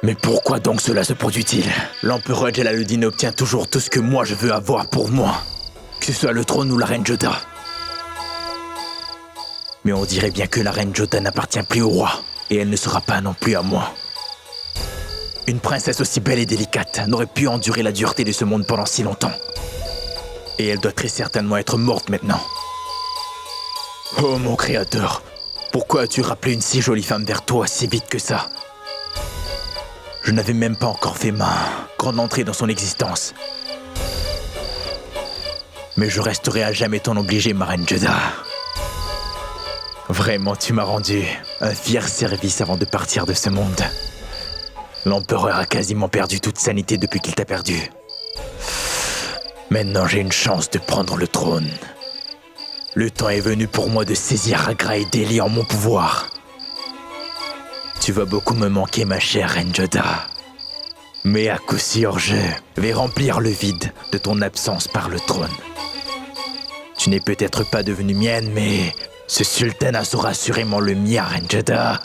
Mais pourquoi donc cela se produit-il? L'empereur Jalaluddin obtient toujours tout ce que moi je veux avoir pour moi. Que ce soit le trône ou la reine Jodha. Mais on dirait bien que la reine Jodha n'appartient plus au roi. Et elle ne sera pas non plus à moi. Une princesse aussi belle et délicate n'aurait pu endurer la dureté de ce monde pendant si longtemps. Et elle doit très certainement être morte maintenant. Oh mon créateur, pourquoi as-tu rappelé une si jolie femme vers toi si vite que ça? Je n'avais même pas encore fait ma grande entrée dans son existence. Mais je resterai à jamais ton obligé, ma reine Jodha. Vraiment, tu m'as rendu un fier service avant de partir de ce monde. L'empereur a quasiment perdu toute sanité depuis qu'il t'a perdu. Maintenant, j'ai une chance de prendre le trône. Le temps est venu pour moi de saisir Agra et Delhi en mon pouvoir. Tu vas beaucoup me manquer, ma chère reine Jodha. Mais à coup sûr, je vais remplir le vide de ton absence par le trône. Tu n'es peut-être pas devenue mienne, mais ce sultanat sera assurément le mien, reine Jodha.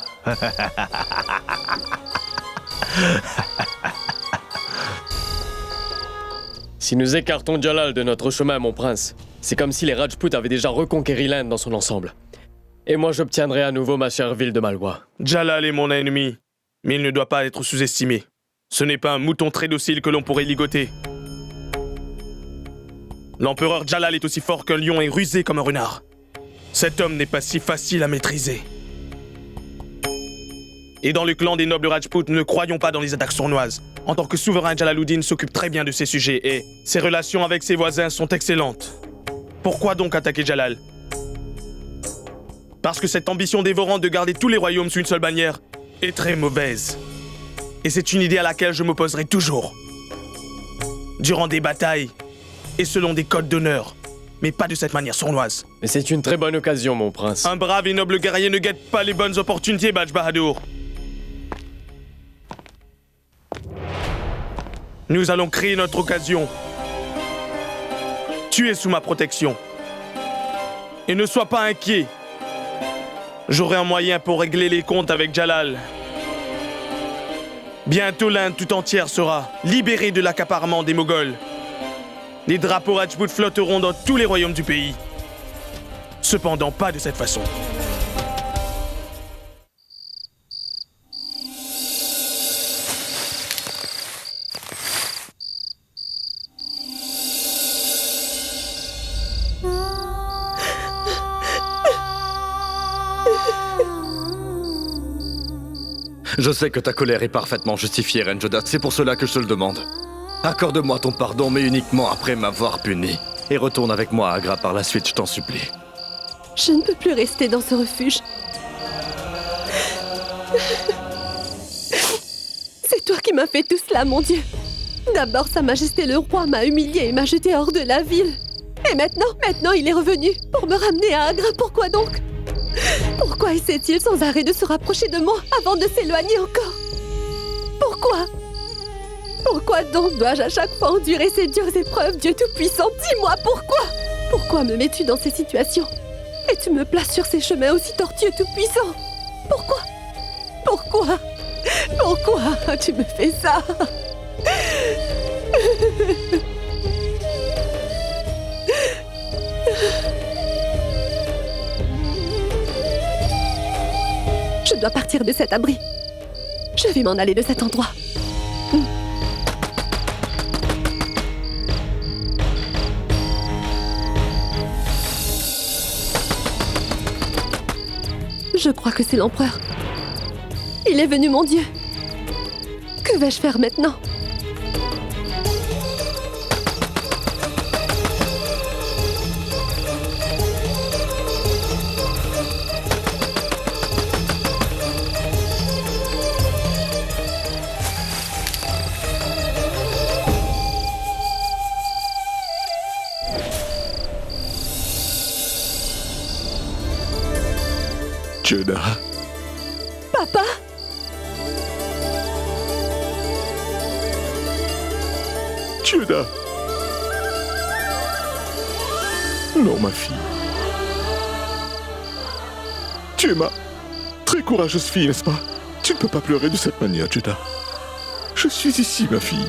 Si nous écartons Jalal de notre chemin, mon prince, c'est comme si les Rajputs avaient déjà reconquéri l'Inde dans son ensemble. Et moi, j'obtiendrai à nouveau ma chère ville de Malwa. Jalal est mon ennemi, mais il ne doit pas être sous-estimé. Ce n'est pas un mouton très docile que l'on pourrait ligoter. L'empereur Jalal est aussi fort qu'un lion et rusé comme un renard. Cet homme n'est pas si facile à maîtriser. Et dans le clan des nobles Rajputs, ne croyons pas dans les attaques sournoises. En tant que souverain, Jalaluddin s'occupe très bien de ses sujets et ses relations avec ses voisins sont excellentes. Pourquoi donc attaquer Jalal? Parce que cette ambition dévorante de garder tous les royaumes sous une seule bannière est très mauvaise. Et c'est une idée à laquelle je m'opposerai toujours. Durant des batailles et selon des codes d'honneur, mais pas de cette manière sournoise. Mais c'est une très bonne occasion, mon prince. Un brave et noble guerrier ne guette pas les bonnes opportunités, Badj Bahadur. Nous allons créer notre occasion. Tu es sous ma protection. Et ne sois pas inquiet. J'aurai un moyen pour régler les comptes avec Jalal. Bientôt l'Inde tout entière sera libérée de l'accaparement des Moghols. Les drapeaux Rajput flotteront dans tous les royaumes du pays. Cependant, pas de cette façon. Je sais que ta colère est parfaitement justifiée, reine Jodha. C'est pour cela que je te le demande. Accorde-moi ton pardon, mais uniquement après m'avoir puni. Et retourne avec moi à Agra par la suite, je t'en supplie. Je ne peux plus rester dans ce refuge. C'est toi qui m'as fait tout cela, mon Dieu. D'abord, Sa Majesté le roi m'a humiliée et m'a jeté hors de la ville. Et maintenant, il est revenu pour me ramener à Agra. Pourquoi donc? Pourquoi essaie-t-il sans arrêt de se rapprocher de moi avant de s'éloigner encore? Pourquoi? Pourquoi donc dois-je à chaque fois endurer ces dures épreuves, Dieu Tout-Puissant? Dis-moi pourquoi? Pourquoi me mets-tu dans ces situations? Et tu me places sur ces chemins aussi tortueux, Tout-Puissant? Pourquoi? Pourquoi tu me fais ça? Je dois partir de cet abri. Je vais m'en aller de cet endroit. Je crois que c'est l'empereur. Il est venu, mon Dieu. Que vais-je faire maintenant? Jodha. Papa? Jodha. Non, ma fille. Tu es ma très courageuse fille, n'est-ce pas? Tu ne peux pas pleurer de cette manière, Jodha. Je suis ici, ma fille.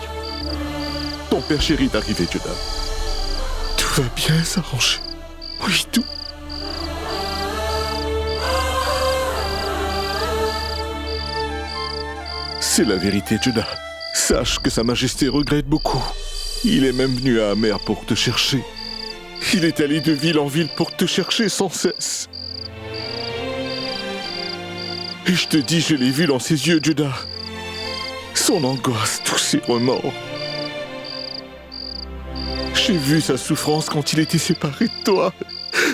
Ton père chéri est arrivé, Judah. Tout va bien s'arranger. Oui, tout. C'est la vérité, Judah. Sache que Sa Majesté regrette beaucoup. Il est même venu à Amer pour te chercher. Il est allé de ville en ville pour te chercher sans cesse. Et je te dis, je l'ai vu dans ses yeux, Judah. Son angoisse, tous ses remords. J'ai vu sa souffrance quand il était séparé de toi.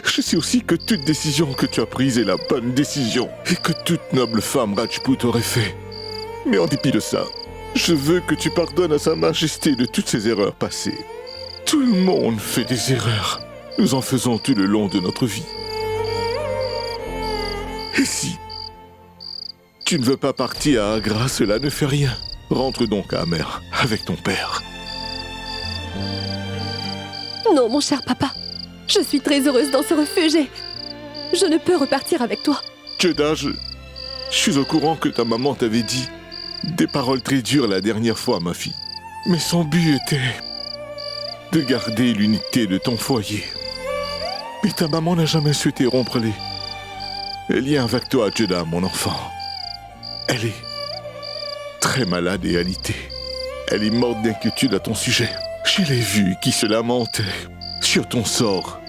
Je sais aussi que toute décision que tu as prise est la bonne décision et que toute noble femme Rajput aurait fait. Mais en dépit de ça, je veux que tu pardonnes à Sa Majesté de toutes ses erreurs passées. Tout le monde fait des erreurs. Nous en faisons tout le long de notre vie. Et si tu ne veux pas partir à Agra, cela ne fait rien. Rentre donc à Amer avec ton père. Non, mon cher papa. Je suis très heureuse dans ce refuge et je ne peux repartir avec toi. Judah, je suis au courant que ta maman t'avait dit des paroles très dures la dernière fois, ma fille. Mais son but était de garder l'unité de ton foyer. Mais ta maman n'a jamais souhaité rompre les liens avec toi, Judah, mon enfant. Elle est très malade et alitée. Elle est morte d'inquiétude à ton sujet. Je l'ai vue qui se lamentait sur ton sort.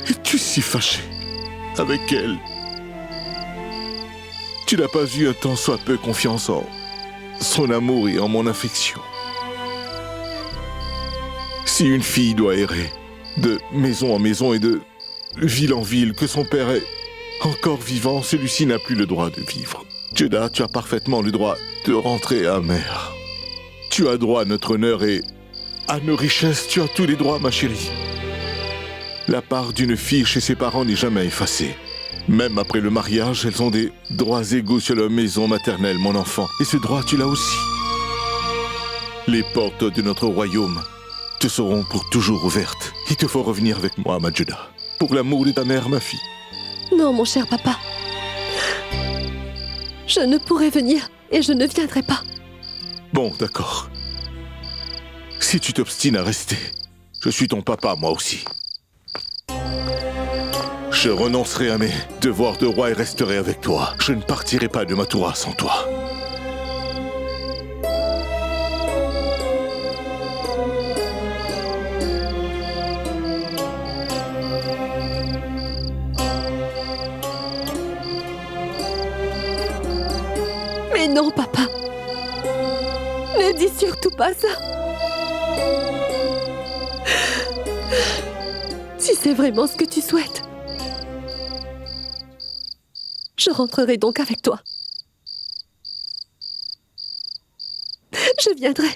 Es-tu si fâché avec elle? Tu n'as pas eu un tant soit peu confiance en son amour et en mon affection. Si une fille doit errer de maison en maison et de ville en ville, que son père est encore vivant, celui-ci n'a plus le droit de vivre. Judah, tu as parfaitement le droit de rentrer à Amer. Tu as droit à notre honneur et à nos richesses. Tu as tous les droits, ma chérie. La part d'une fille chez ses parents n'est jamais effacée. Même après le mariage, elles ont des droits égaux sur leur maison maternelle, mon enfant. Et ce droit, tu l'as aussi. Les portes de notre royaume te seront pour toujours ouvertes. Il te faut revenir avec moi, ma Judah. Pour l'amour de ta mère, ma fille. Non, mon cher papa. Je ne pourrai venir et je ne viendrai pas. Bon, d'accord. Si tu t'obstines à rester, je suis ton papa, moi aussi. Je renoncerai à mes devoirs de roi et resterai avec toi. Je ne partirai pas de Mathura sans toi. Mais non, papa. Ne dis surtout pas ça. Si c'est vraiment ce que tu souhaites, je rentrerai donc avec toi. Je viendrai.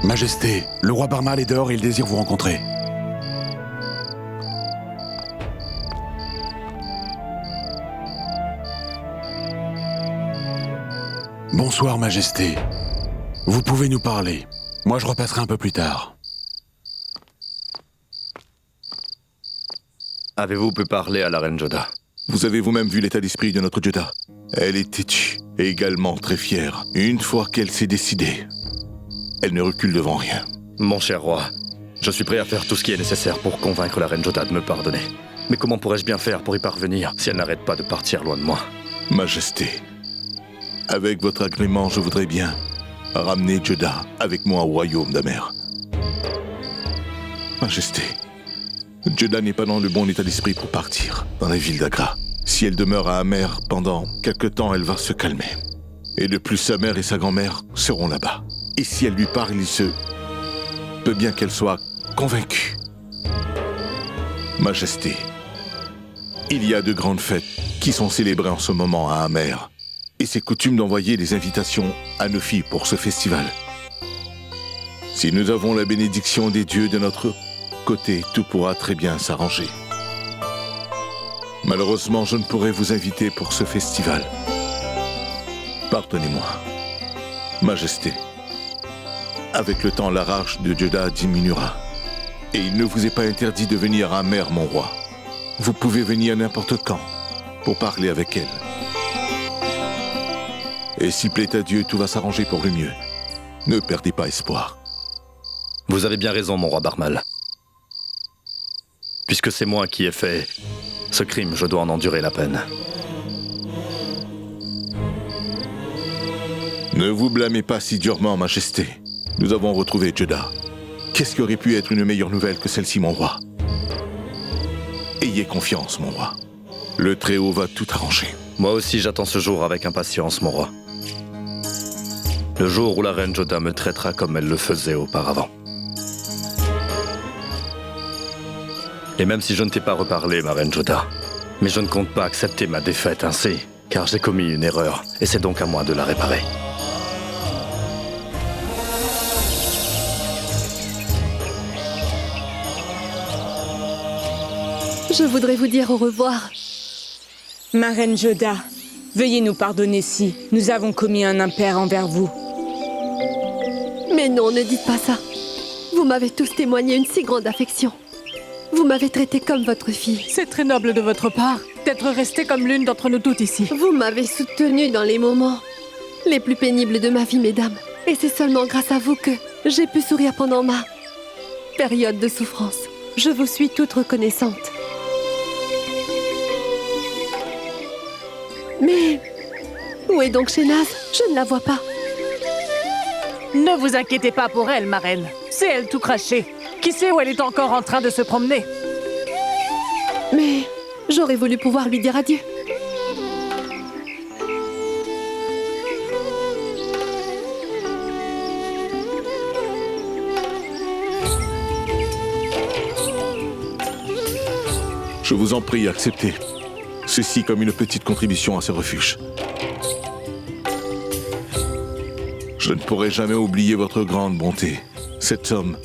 Majesté, le roi Barmal est dehors et il désire vous rencontrer. Bonsoir, Majesté. Vous pouvez nous parler. Moi, je repasserai un peu plus tard. Avez-vous pu parler à la reine Joda? Vous avez vous-même vu l'état d'esprit de notre Judah. Elle est têtue et également très fière. Une fois qu'elle s'est décidée, elle ne recule devant rien. Mon cher roi, je suis prêt à faire tout ce qui est nécessaire pour convaincre la reine Joda de me pardonner. Mais comment pourrais-je bien faire pour y parvenir si elle n'arrête pas de partir loin de moi? Majesté, avec votre agrément, je voudrais bien ramener Judah avec moi au royaume d'Amer. Majesté, Judah n'est pas dans le bon état d'esprit pour partir dans la ville d'Agra. Si elle demeure à Amer pendant quelque temps, elle va se calmer. Et de plus, sa mère et sa grand-mère seront là-bas. Et si elle lui parle, il se peut bien qu'elle soit convaincue. Majesté, il y a de grandes fêtes qui sont célébrées en ce moment à Amer. Et c'est coutume d'envoyer des invitations à nos filles pour ce festival. Si nous avons la bénédiction des dieux de notre côté, tout pourra très bien s'arranger. Malheureusement, je ne pourrai vous inviter pour ce festival. Pardonnez-moi. Majesté, avec le temps, la rage de Juda diminuera. Et il ne vous est pas interdit de venir à Mer, mon roi. Vous pouvez venir n'importe quand pour parler avec elle. Et s'il plaît à Dieu, tout va s'arranger pour le mieux. Ne perdez pas espoir. Vous avez bien raison, mon roi Barmal. Puisque c'est moi qui ai fait ce crime, je dois en endurer la peine. Ne vous blâmez pas si durement, Majesté. Nous avons retrouvé Juda. Qu'est-ce qui aurait pu être une meilleure nouvelle que celle-ci, mon roi? Ayez confiance, mon roi. Le Très-Haut va tout arranger. Moi aussi, j'attends ce jour avec impatience, mon roi. Le jour où la reine Joda me traitera comme elle le faisait auparavant. Et même si je ne t'ai pas reparlé, ma reine Joda, mais je ne compte pas accepter ma défaite ainsi, car j'ai commis une erreur, et c'est donc à moi de la réparer. Je voudrais vous dire au revoir. Ma reine Joda, veuillez nous pardonner si nous avons commis un impair envers vous. Mais non, ne dites pas ça. Vous m'avez tous témoigné une si grande affection. Vous m'avez traité comme votre fille. C'est très noble de votre part d'être restée comme l'une d'entre nous toutes ici. Vous m'avez soutenue dans les moments les plus pénibles de ma vie, mesdames. Et c'est seulement grâce à vous que j'ai pu sourire pendant ma période de souffrance. Je vous suis toute reconnaissante. Mais où est donc Shehnaz? Je ne la vois pas. Ne vous inquiétez pas pour elle, ma reine. C'est elle tout crachée. Qui sait où elle est encore en train de se promener? Mais j'aurais voulu pouvoir lui dire adieu. Je vous en prie, acceptez. Ceci comme une petite contribution à ce refuge. Je ne pourrai jamais oublier votre grande bonté. Cette somme,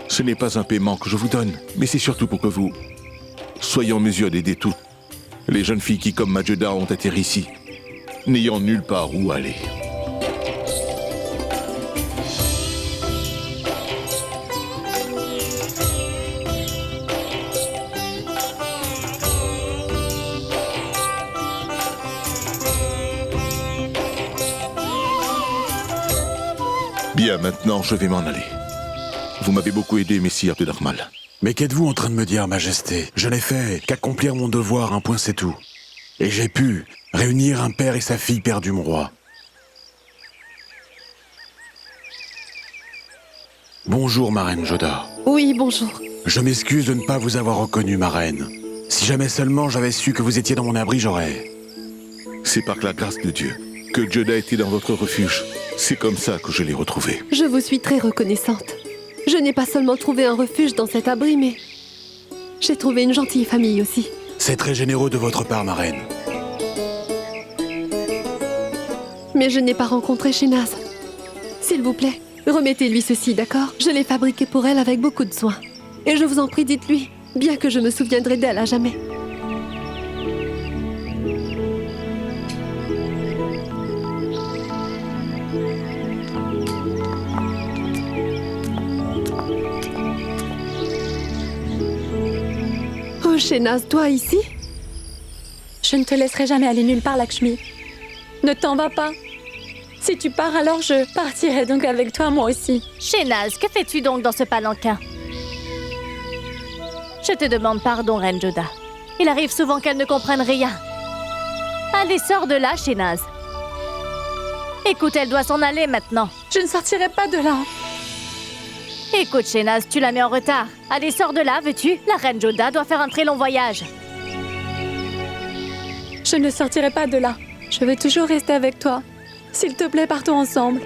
ce n'est pas un paiement que je vous donne, mais c'est surtout pour que vous soyez en mesure d'aider toutes les jeunes filles qui, comme Majuda, ont atterri ici, n'ayant nulle part où aller. Bien, maintenant, je vais m'en aller. Vous m'avez beaucoup aidé, messire de Darmal. Mais qu'êtes-vous en train de me dire, Majesté? Je n'ai fait qu'accomplir mon devoir, un point c'est tout. Et j'ai pu réunir un père et sa fille perdue, mon roi. Bonjour, ma reine Joda. Oui, bonjour. Je m'excuse de ne pas vous avoir reconnu, ma reine. Si jamais seulement j'avais su que vous étiez dans mon abri, j'aurais... C'est par la grâce de Dieu que Juda était dans votre refuge. C'est comme ça que je l'ai retrouvé. Je vous suis très reconnaissante. Je n'ai pas seulement trouvé un refuge dans cet abri, mais j'ai trouvé une gentille famille aussi. C'est très généreux de votre part, ma reine. Mais je n'ai pas rencontré Shehnaz. S'il vous plaît, remettez-lui ceci, d'accord? Je l'ai fabriqué pour elle avec beaucoup de soin. Et je vous en prie, dites-lui, bien que je me souviendrai d'elle à jamais. Oh, Shehnaz, toi ici? Je ne te laisserai jamais aller nulle part, Lakshmi. Ne t'en va pas. Si tu pars, alors je partirai donc avec toi, moi aussi. Shehnaz, que fais-tu donc dans ce palanquin? Je te demande pardon, Reine Joda. Il arrive souvent qu'elle ne comprenne rien. Allez, sors de là, Shehnaz. Écoute, elle doit s'en aller maintenant. Je ne sortirai pas de là. Écoute, Shehnaz, tu la mets en retard. Allez, sors de là, veux-tu? La Reine Joda doit faire un très long voyage. Je ne sortirai pas de là. Je veux toujours rester avec toi. S'il te plaît, partons ensemble.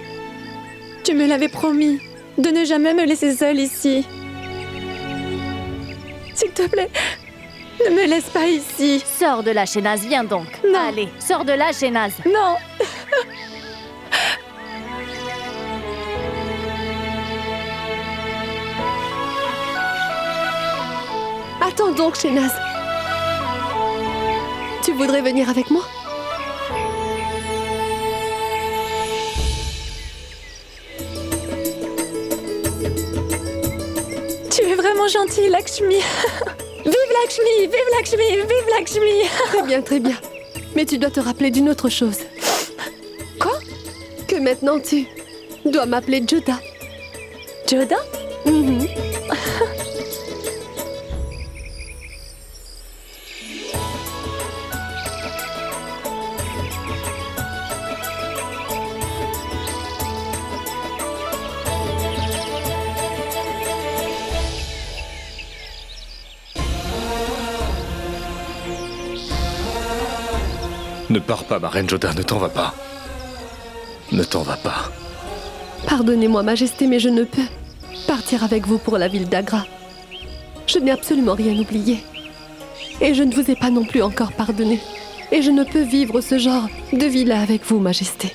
Tu me l'avais promis, de ne jamais me laisser seule ici. S'il te plaît, ne me laisse pas ici. Sors de là, Shehnaz, viens donc. Non. Allez, sors de là, Shehnaz. Non. Attends donc, Shehnaz. voudrais venir avec moi? Tu es vraiment gentille, Lakshmi. Vive Lakshmi! Vive Lakshmi! Vive Lakshmi! Très bien, très bien. Mais tu dois te rappeler d'une autre chose. Quoi? Que maintenant tu dois m'appeler Joda. Joda? Mhm. Ne pars pas, ma reine Joda, ne t'en va pas. Ne t'en va pas. Pardonnez-moi, Majesté, mais je ne peux partir avec vous pour la ville d'Agra. Je n'ai absolument rien oublié. Et je ne vous ai pas non plus encore pardonné. Et je ne peux vivre ce genre de vie-là avec vous, Majesté.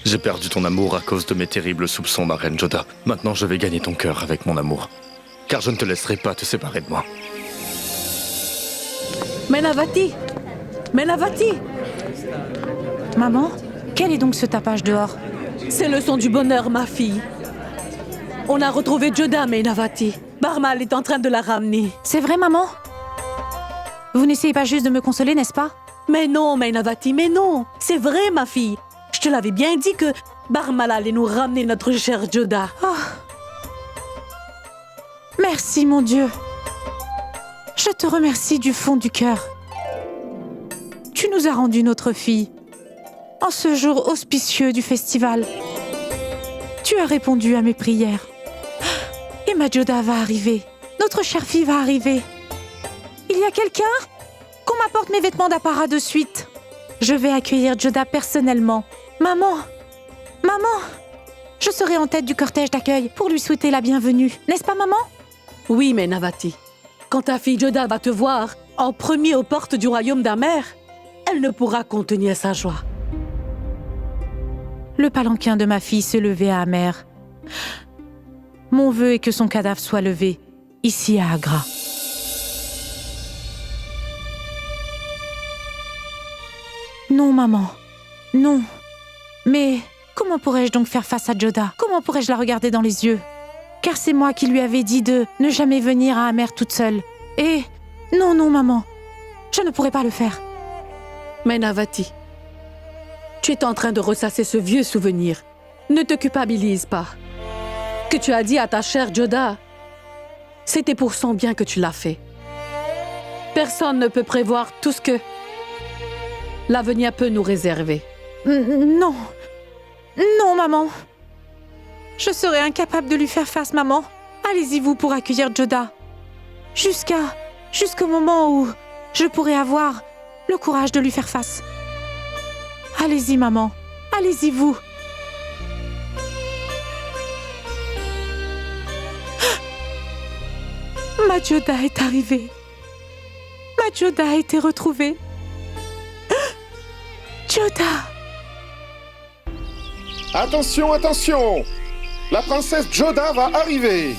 J'ai perdu ton amour à cause de mes terribles soupçons, ma reine Joda. Maintenant, je vais gagner ton cœur avec mon amour. Car je ne te laisserai pas te séparer de moi. Mainavati! Mainavati! Maman, quel est donc ce tapage dehors? C'est le son du bonheur, ma fille. On a retrouvé Joda, Mainavati. Barmal est en train de la ramener. C'est vrai, maman? Vous n'essayez pas juste de me consoler, n'est-ce pas? Mais non, Mainavati, mais non. C'est vrai, ma fille. Je te l'avais bien dit que Barmal allait nous ramener notre cher Joda. Oh. Merci, mon Dieu. Je te remercie du fond du cœur. Tu nous as rendu notre fille. En ce jour auspicieux du festival, tu as répondu à mes prières. Et ma Joda va arriver. Notre chère fille va arriver. Il y a quelqu'un? Qu'on m'apporte mes vêtements d'apparat de suite. Je vais accueillir Joda personnellement. Maman! Maman! Je serai en tête du cortège d'accueil pour lui souhaiter la bienvenue. N'est-ce pas, maman? Oui, Mainavati. Quand ta fille Joda va te voir en premier aux portes du royaume d'Amer, elle ne pourra contenir sa joie. Le palanquin de ma fille se levait à Amer. Mon vœu est que son cadavre soit levé, ici à Agra. Non, maman. Non. Mais comment pourrais-je donc faire face à Joda? Comment pourrais-je la regarder dans les yeux? Car c'est moi qui lui avais dit de ne jamais venir à Amer toute seule. Et... Non, non, maman. Je ne pourrais pas le faire. Mainavati, tu es en train de ressasser ce vieux souvenir. Ne te culpabilise pas. Ce que tu as dit à ta chère Joda, c'était pour son bien que tu l'as fait. Personne ne peut prévoir tout ce que l'avenir peut nous réserver. Non. Non, maman. Je serais incapable de lui faire face, maman. Allez-y, vous, pour accueillir Joda. Jusqu'au moment où je pourrai avoir le courage de lui faire face. Allez-y, maman. Allez-y, vous. Ma Joda est arrivée. Ma Joda a été retrouvée. Joda! Attention, attention! La princesse Joda va arriver!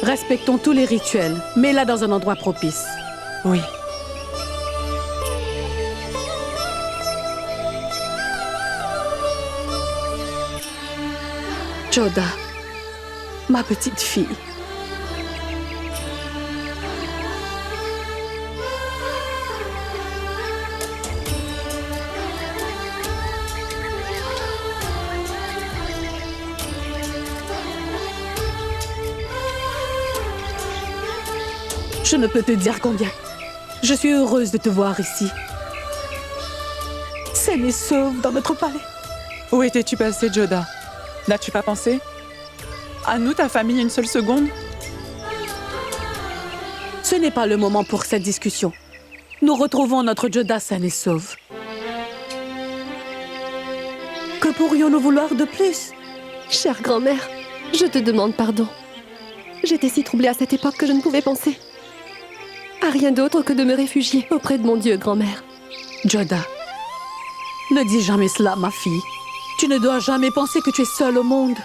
Respectons tous les rituels, mets-la dans un endroit propice. Oui. Joda, ma petite fille. Je ne peux te dire combien. Je suis heureuse de te voir ici. Saine et sauve dans notre palais. Où étais-tu passé, Joda? N'as-tu pas pensé à nous, ta famille, une seule seconde? Ce n'est pas le moment pour cette discussion. Nous retrouvons notre Joda saine et sauve. Que pourrions-nous vouloir de plus? Chère grand-mère, je te demande pardon. J'étais si troublée à cette époque que je ne pouvais penser à rien d'autre que de me réfugier auprès de mon Dieu, grand-mère. Joda, ne dis jamais cela, ma fille. Tu ne dois jamais penser que tu es seule au monde.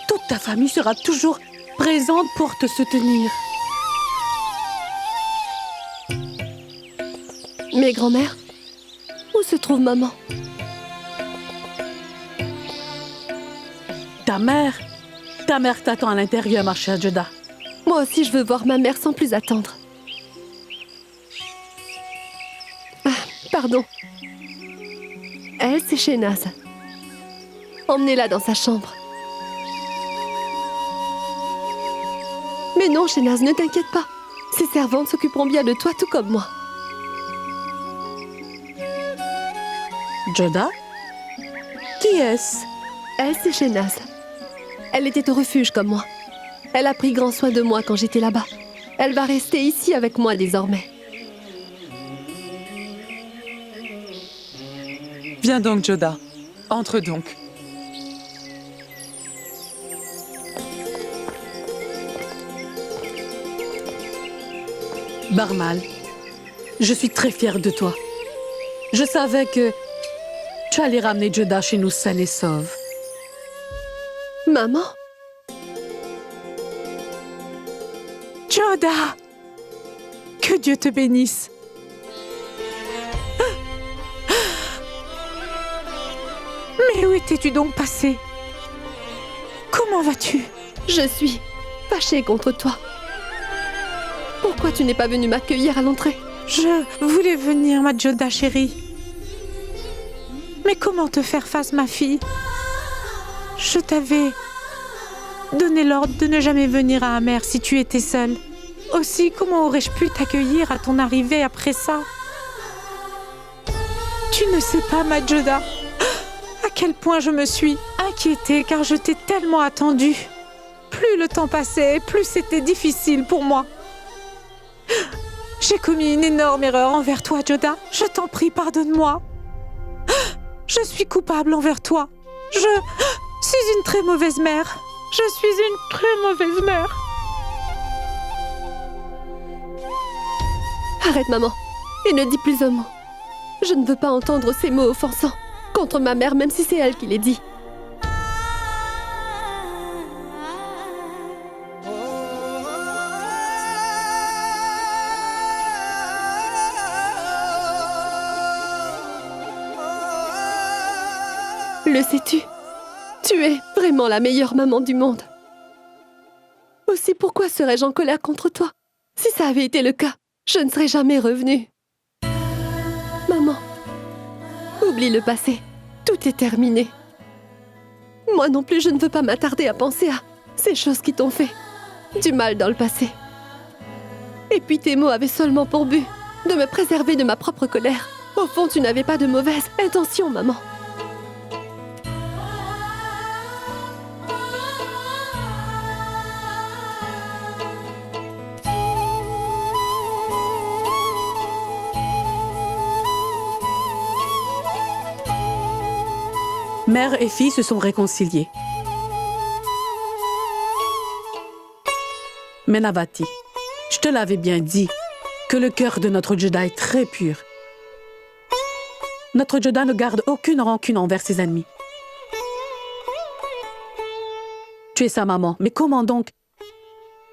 Toute ta famille sera toujours présente pour te soutenir. Mais grand-mère, où se trouve maman? Ta mère t'attend à l'intérieur, ma chère Joda. Moi aussi, je veux voir ma mère sans plus attendre. Pardon. Elle, c'est Shehnaz. Emmenez-la dans sa chambre. Mais non, Shehnaz, ne t'inquiète pas. Ces servantes s'occuperont bien de toi, tout comme moi. Joda? Qui est-ce? Elle, c'est Shehnaz. Elle était au refuge comme moi. Elle a pris grand soin de moi quand j'étais là-bas. Elle va rester ici avec moi désormais. Viens donc, Joda. Entre donc. Barmal, je suis très fière de toi. Je savais que tu allais ramener Joda chez nous saine et sauve. Maman? Joda! Que Dieu te bénisse. Mais où étais-tu donc passée? Comment vas-tu? Je suis fâchée contre toi. Pourquoi tu n'es pas venue m'accueillir à l'entrée? Je voulais venir, ma Joda chérie. Mais comment te faire face, ma fille? Je t'avais donné l'ordre de ne jamais venir à Amer si tu étais seule. Aussi, comment aurais-je pu t'accueillir à ton arrivée après ça? Tu ne sais pas, ma Joda, à quel point je me suis inquiétée car je t'ai tellement attendue. Plus le temps passait, plus c'était difficile pour moi. J'ai commis une énorme erreur envers toi, Joda. Je t'en prie, pardonne-moi. Je suis coupable envers toi. Je suis une très mauvaise mère. Je suis une très mauvaise mère. Arrête, maman, et ne dis plus un mot. Je ne veux pas entendre ces mots offensants contre ma mère, même si c'est elle qui les dit. Le sais-tu? Tu es vraiment la meilleure maman du monde. Aussi, pourquoi serais-je en colère contre toi? Si ça avait été le cas, je ne serais jamais revenue. Maman, oublie le passé. Tout est terminé. Moi non plus, je ne veux pas m'attarder à penser à ces choses qui t'ont fait du mal dans le passé. Et puis tes mots avaient seulement pour but de me préserver de ma propre colère. Au fond, tu n'avais pas de mauvaise intention, maman. Mère et fille se sont réconciliées. Mais Navati, je te l'avais bien dit, que le cœur de notre Joda est très pur. Notre Joda ne garde aucune rancune envers ses ennemis. Tu es sa maman, mais comment donc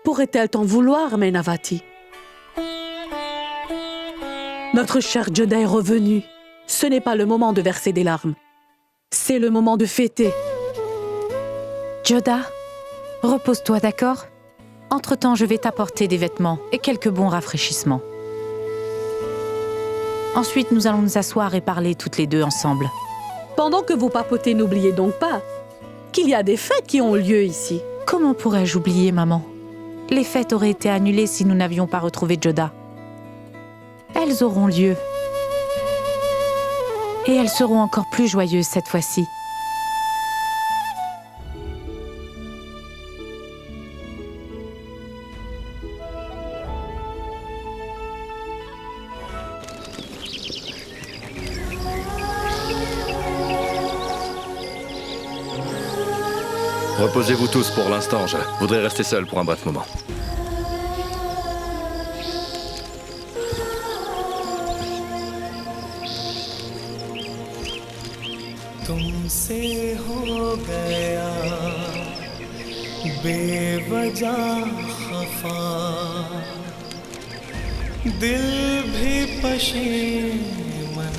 pourrait-elle t'en vouloir, Mainavati? Notre cher Joda est revenu. Ce n'est pas le moment de verser des larmes. C'est le moment de fêter. Joda, repose-toi, d'accord? Entre-temps, je vais t'apporter des vêtements et quelques bons rafraîchissements. Ensuite, nous allons nous asseoir et parler toutes les deux ensemble. Pendant que vous papotez, n'oubliez donc pas qu'il y a des fêtes qui ont lieu ici. Comment pourrais-je oublier, maman? Les fêtes auraient été annulées si nous n'avions pas retrouvé Joda. Elles auront lieu. Et elles seront encore plus joyeuses cette fois-ci. Reposez-vous tous pour l'instant, je voudrais rester seul pour un bref moment. तुमसे हो गया बेवजह खफा दिल भी पशेमन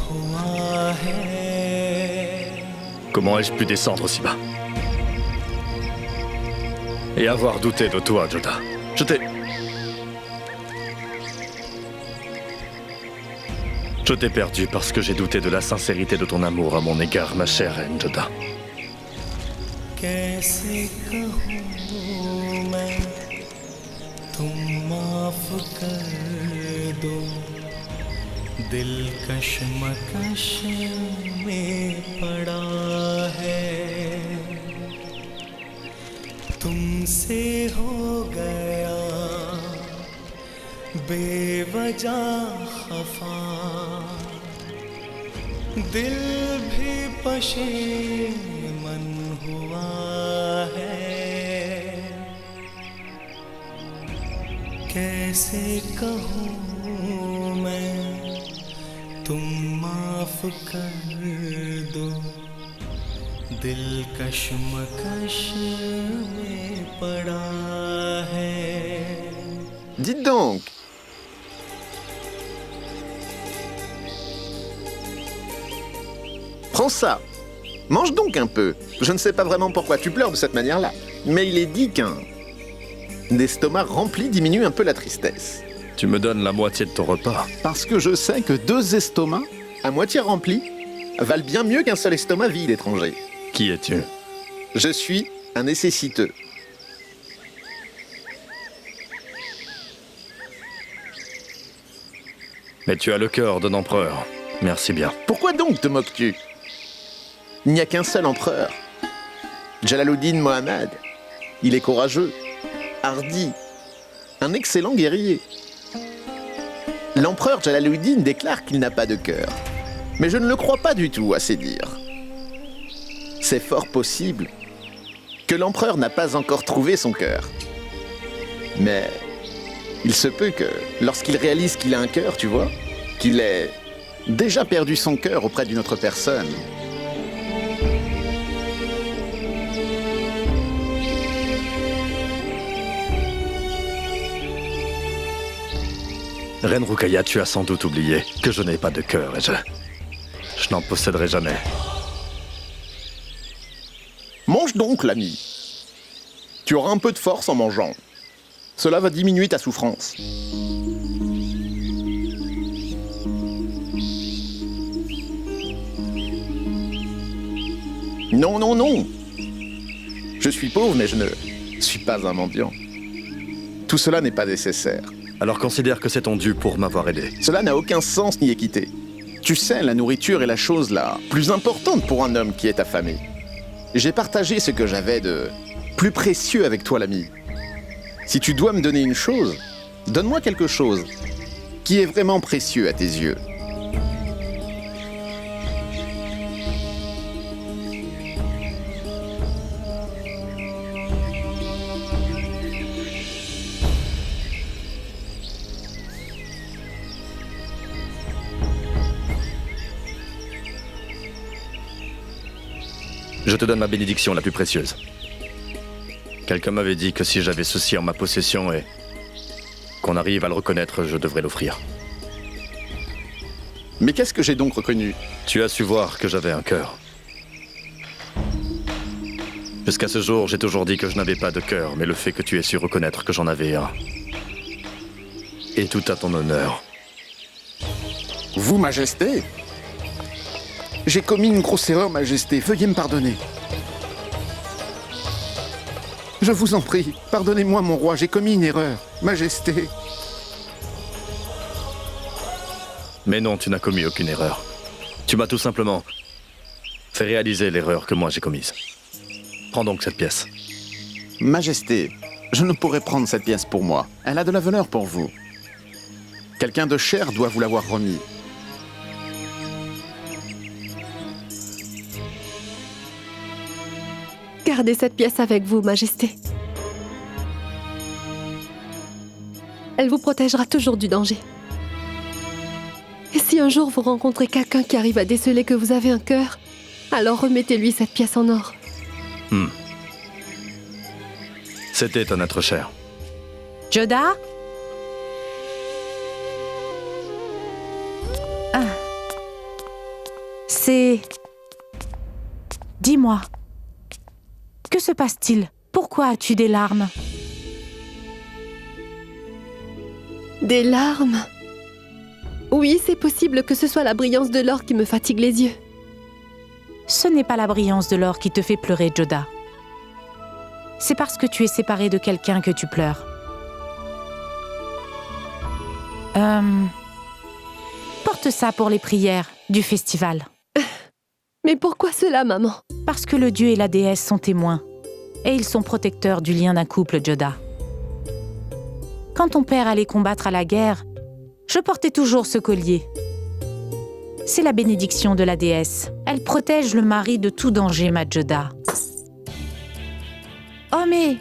हुआ है. Comment ai-je pu descendre aussi bas? Et avoir douté de toi, Joda. Je t'ai perdu parce que j'ai douté de la sincérité de ton amour à mon égard, ma chère reine Joda. कैसे कहूँ मैं तुम माफ कर दो दिल कशमकश में पड़ा है तुमसे हो गया बेवजह खफा दिल भी पशेमन हुआ है कैसे कहूँ मैं तुम माफ कर दो दिल कशमकश में पड़ा है. Dites donc. Prends ça. Mange donc un peu. Je ne sais pas vraiment pourquoi tu pleures de cette manière-là. Mais il est dit qu'un estomac rempli diminue un peu la tristesse. Tu me donnes la moitié de ton repas. Parce que je sais que 2 estomacs, à moitié remplis, valent bien mieux qu'un seul estomac vide, étranger. Qui es-tu? Je suis un nécessiteux. Mais tu as le cœur d'un empereur. Merci bien. Pourquoi donc te moques-tu? Il n'y a qu'un seul empereur. Jalaluddin Mohammed. Il est courageux, hardi, un excellent guerrier. L'empereur Jalaluddin déclare qu'il n'a pas de cœur. Mais je ne le crois pas du tout, à ses dires. C'est fort possible que l'empereur n'a pas encore trouvé son cœur. Mais il se peut que, lorsqu'il réalise qu'il a un cœur, tu vois, qu'il ait déjà perdu son cœur auprès d'une autre personne. Reine Rukaya, tu as sans doute oublié que je n'ai pas de cœur et je n'en posséderai jamais. Mange donc, l'ami. Tu auras un peu de force en mangeant. Cela va diminuer ta souffrance. Non, non, non. Je suis pauvre, mais je ne suis pas un mendiant. Tout cela n'est pas nécessaire. Alors considère que c'est ton dû pour m'avoir aidé. Cela n'a aucun sens ni équité. Tu sais, la nourriture est la chose la plus importante pour un homme qui est ta famille. J'ai partagé ce que j'avais de plus précieux avec toi, l'ami. Si tu dois me donner une chose, donne-moi quelque chose qui est vraiment précieux à tes yeux. Je te donne ma bénédiction la plus précieuse. Quelqu'un m'avait dit que si j'avais ceci en ma possession et qu'on arrive à le reconnaître, je devrais l'offrir. Mais qu'est-ce que j'ai donc reconnu? Tu as su voir que j'avais un cœur. Jusqu'à ce jour, j'ai toujours dit que je n'avais pas de cœur, mais le fait que tu aies su reconnaître que j'en avais un est tout à ton honneur. Vous, Majesté? J'ai commis une grosse erreur, Majesté. Veuillez me pardonner. Je vous en prie, pardonnez-moi, mon roi, j'ai commis une erreur. Majesté. Mais non, tu n'as commis aucune erreur. Tu m'as tout simplement fait réaliser l'erreur que moi j'ai commise. Prends donc cette pièce. Majesté, je ne pourrais prendre cette pièce pour moi. Elle a de la valeur pour vous. Quelqu'un de cher doit vous l'avoir remis. Gardez cette pièce avec vous, Majesté. Elle vous protégera toujours du danger. Et si un jour vous rencontrez quelqu'un qui arrive à déceler que vous avez un cœur, alors remettez-lui cette pièce en or. C'était un être cher. Joda? C'est... Dis-moi. Que se passe-t-il? Pourquoi as-tu des larmes? Des larmes? Oui, c'est possible que ce soit la brillance de l'or qui me fatigue les yeux. Ce n'est pas la brillance de l'or qui te fait pleurer, Joda. C'est parce que tu es séparé de quelqu'un que tu pleures. Porte ça pour les prières du festival. Mais pourquoi cela, maman? Parce que le dieu et la déesse sont témoins. Et ils sont protecteurs du lien d'un couple, Joda. Quand ton père allait combattre à la guerre, je portais toujours ce collier. C'est la bénédiction de la déesse. Elle protège le mari de tout danger, ma Joda. Oh mais...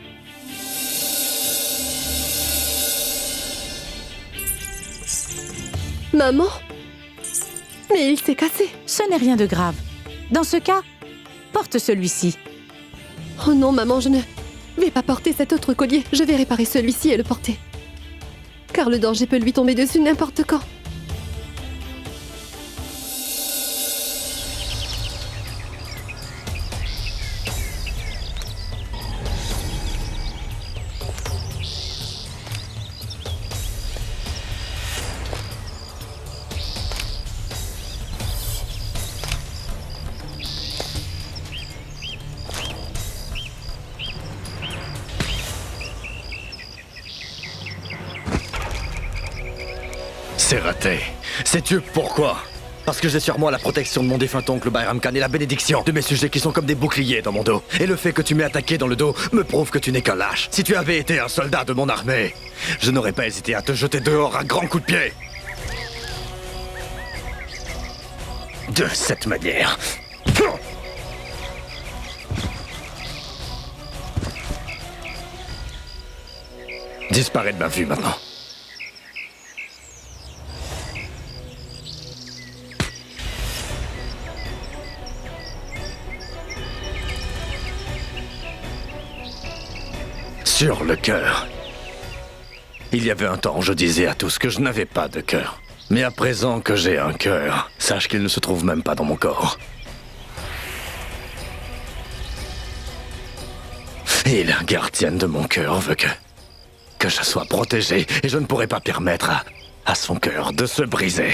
Maman? Mais il s'est cassé. Ce n'est rien de grave. Dans ce cas, porte celui-ci. Oh non, maman, je ne vais pas porter cet autre collier. Je vais réparer celui-ci et le porter. Car le danger peut lui tomber dessus n'importe quand. C'est raté. Sais-tu pourquoi? Parce que j'ai sur moi la protection de mon défunt oncle Bayram Khan et la bénédiction de mes sujets qui sont comme des boucliers dans mon dos. Et le fait que tu m'aies attaqué dans le dos me prouve que tu n'es qu'un lâche. Si tu avais été un soldat de mon armée, je n'aurais pas hésité à te jeter dehors à grands coups de pied. De cette manière. Disparais de ma vue maintenant. Sur le cœur. Il y avait un temps, je disais à tous que je n'avais pas de cœur. Mais à présent que j'ai un cœur, sache qu'il ne se trouve même pas dans mon corps. Et la gardienne de mon cœur veut que je sois protégé et je ne pourrai pas permettre à son cœur de se briser.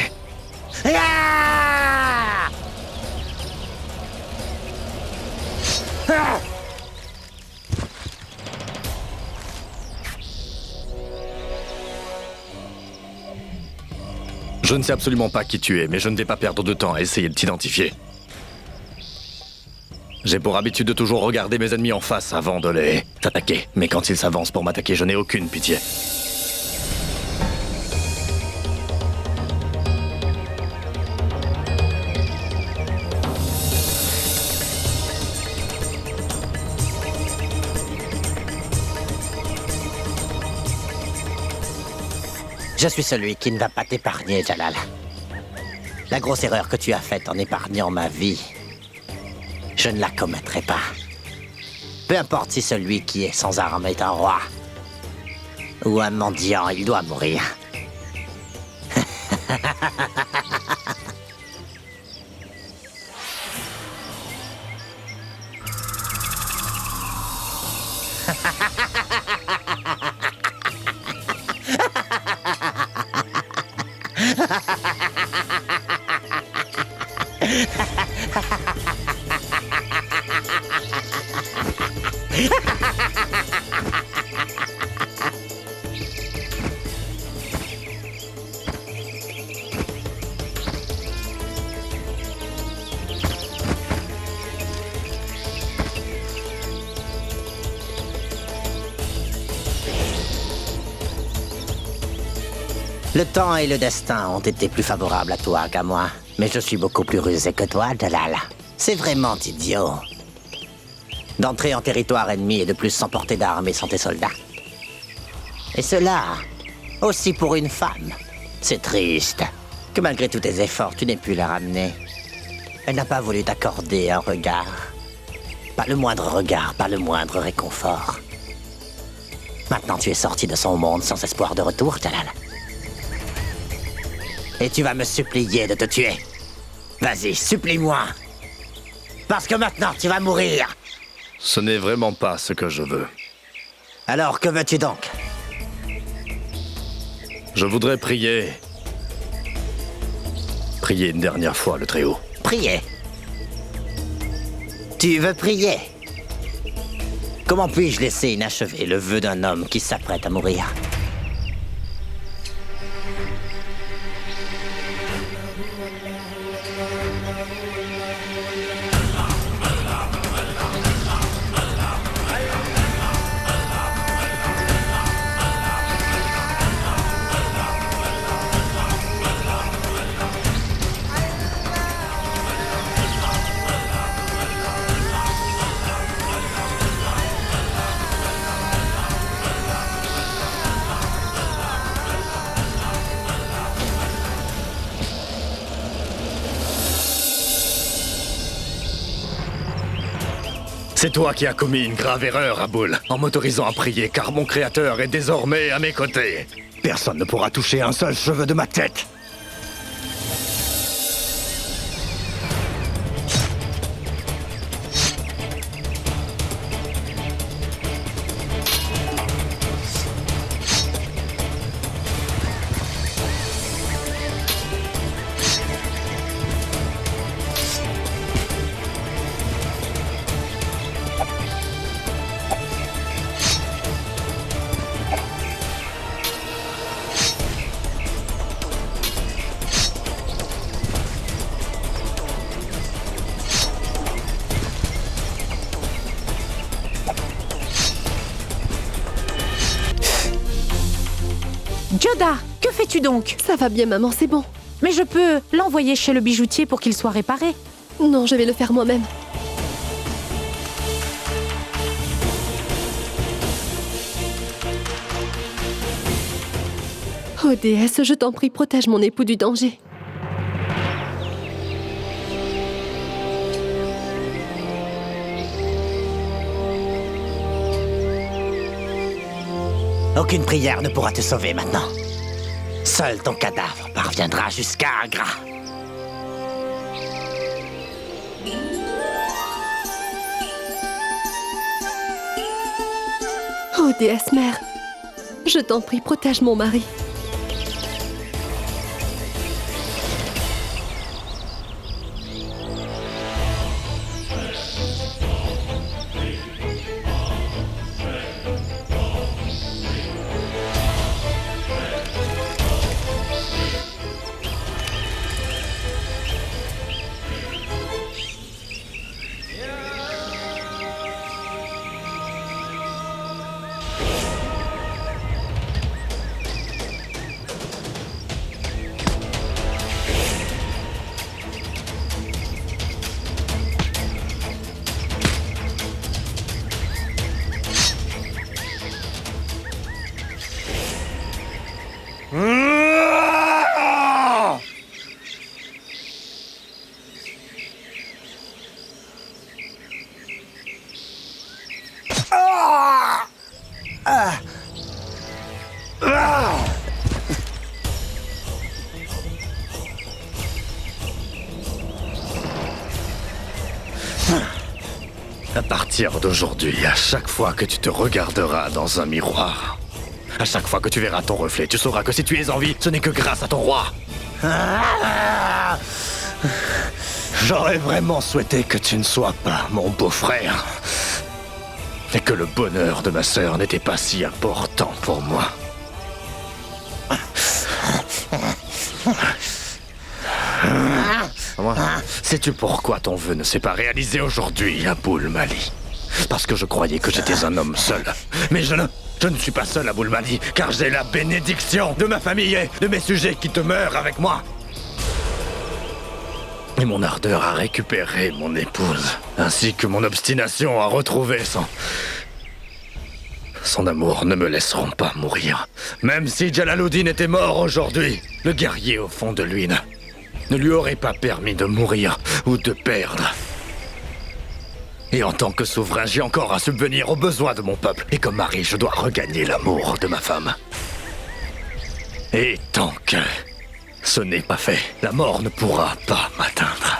Je ne sais absolument pas qui tu es, mais je ne vais pas perdre de temps à essayer de t'identifier. J'ai pour habitude de toujours regarder mes ennemis en face avant de les attaquer. Mais quand ils s'avancent pour m'attaquer, je n'ai aucune pitié. Je suis celui qui ne va pas t'épargner, Jalal. La grosse erreur que tu as faite en épargnant ma vie, je ne la commettrai pas. Peu importe si celui qui est sans armes est un roi ou un mendiant, il doit mourir. Le temps et le destin ont été plus favorables à toi qu'à moi. Mais je suis beaucoup plus rusé que toi, Jalal. C'est vraiment idiot d'entrer en territoire ennemi et de plus s'emporter d'armes et sans tes soldats. Et cela, aussi pour une femme. C'est triste que malgré tous tes efforts, tu n'aies pu la ramener. Elle n'a pas voulu t'accorder un regard. Pas le moindre regard, pas le moindre réconfort. Maintenant, tu es sorti de son monde sans espoir de retour, Jalal. Et tu vas me supplier de te tuer. Vas-y, supplie-moi. Parce que maintenant, tu vas mourir. Ce n'est vraiment pas ce que je veux. Alors, que veux-tu donc? Je voudrais prier. Prier une dernière fois, le Très-Haut. Prier? Tu veux prier? Comment puis-je laisser inachevé le vœu d'un homme qui s'apprête à mourir? C'est toi qui as commis une grave erreur, Aboul, en m'autorisant à prier, car mon créateur est désormais à mes côtés. Personne ne pourra toucher un seul cheveu de ma tête. Joda, que fais-tu donc? Ça va bien, maman, c'est bon. Mais je peux l'envoyer chez le bijoutier pour qu'il soit réparé. Non, je vais le faire moi-même. Oh déesse, je t'en prie, protège mon époux du danger. Aucune prière ne pourra te sauver maintenant. Seul ton cadavre parviendra jusqu'à Agra. Oh déesse mère, je t'en prie, protège mon mari. À partir d'aujourd'hui, à chaque fois que tu te regarderas dans un miroir, à chaque fois que tu verras ton reflet, tu sauras que si tu es en vie, ce n'est que grâce à ton roi. J'aurais vraiment souhaité que tu ne sois pas mon beau-frère. Et que le bonheur de ma sœur n'était pas si important pour moi. Sais-tu pourquoi ton vœu ne s'est pas réalisé aujourd'hui, Aboul Mali? Parce que je croyais que j'étais un homme seul. Mais je ne suis pas seul, Aboul Mali, car j'ai la bénédiction de ma famille et de mes sujets qui demeurent avec moi. Et mon ardeur à récupérer mon épouse, ainsi que mon obstination à retrouver son amour ne me laisseront pas mourir. Même si Jalaluddin était mort aujourd'hui, le guerrier au fond de lui ne lui aurait pas permis de mourir ou de perdre. Et en tant que souverain, j'ai encore à subvenir aux besoins de mon peuple. Et comme mari, je dois regagner l'amour de ma femme. Et tant que ce n'est pas fait, la mort ne pourra pas m'atteindre.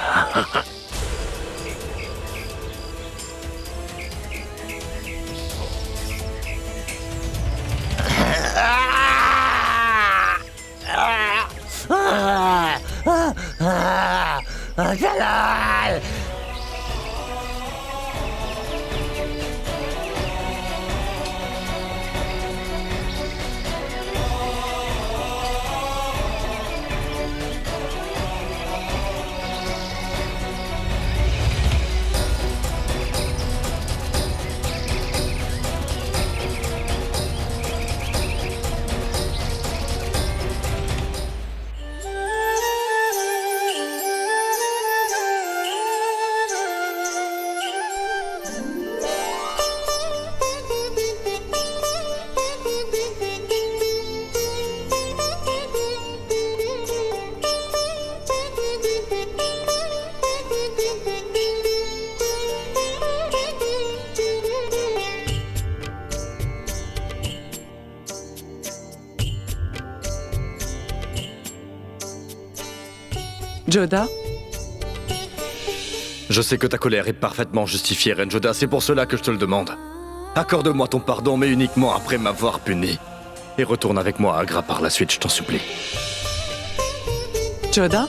Jalal! Joda? Je sais que ta colère est parfaitement justifiée, Reine Joda, c'est pour cela que je te le demande. Accorde-moi ton pardon, mais uniquement après m'avoir puni. Et retourne avec moi à Agra par la suite, je t'en supplie. Joda?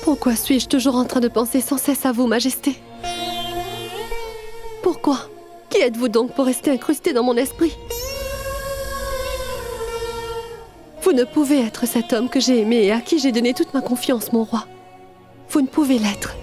Pourquoi suis-je toujours en train de penser sans cesse à vous, Majesté? Pourquoi? Qui êtes-vous donc pour rester incrusté dans mon esprit? Vous ne pouvez être cet homme que j'ai aimé et à qui j'ai donné toute ma confiance, mon roi. Vous ne pouvez l'être.